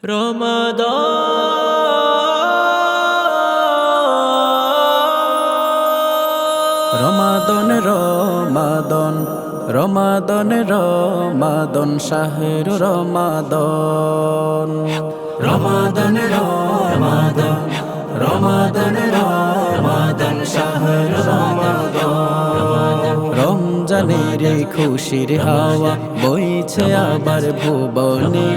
রমাদান রমাদান রমাদান রমাদান শাহরু রমাদান রমাদান রমাদান রমাদান রমাদান শাহরু রমাদান রমজানের খুশির হাওয়া বইছে আবার ভুবনে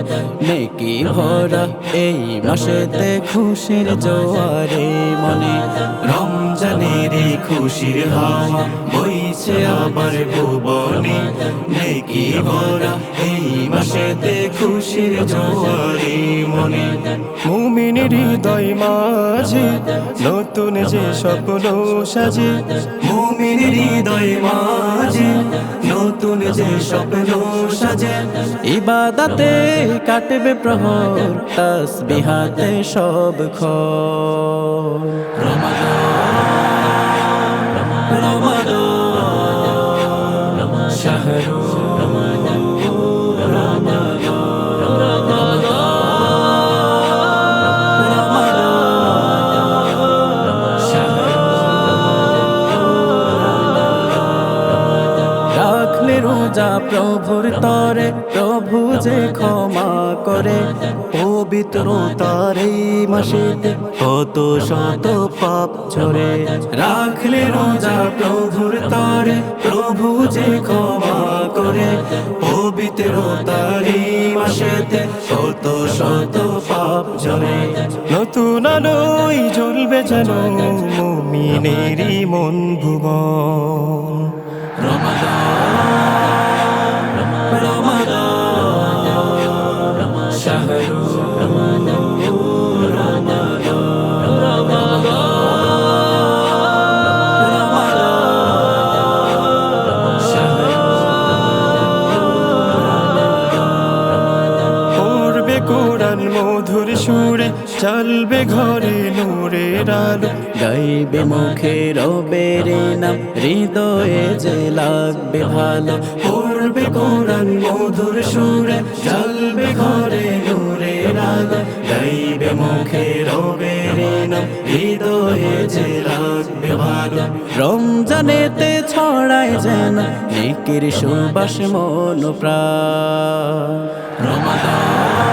নেকি ভরা এই মাসেতে খুশির জোয়ারে মনে রমজানের খুশির হাওয়া বইছে আবার ভুবনে নেকি ভরা এই মাসেতে খুশির জোয়ারে মনে মুমিনের হৃদয় মাঝে নতুন যে স্বপ্ন সাজে মুমিনের হৃদয় মাঝে নতুন যে স্বপ্ন সাজে ইবাদতে কাটবে প্রহর তাসবিহাতে সব খর রমাদান রমাদান শাহরু রোজা প্রভুর তরে প্রভু যে ক্ষমা করে পবিত্র তারে মাসেতে কত শত পাপ ঝরে রাখলে রোজা প্রভুর তরে প্রভু যে ক্ষমা করে পবিত্র তারে মাসেতে কত শত পাপ ঝরে নতুন আলোয় জ্বলবে যেন মুমিনেরই মন ভুবন কোরআন মধুর সুরে চলবে ঘরে নূরের আলো গাইবে মুখে রবের নাম হৃদয়ে যে লাগবে ভালো পড়বে কোরআন মধুর সুরে চলবে ঘরে নূরের আলো গাইবে মুখে রবের নাম হৃদয়ে যে লাগবে ভালো রমজানেতে ছড়ায় যেন নেকির সুবাস মন প্রাণ রমাদান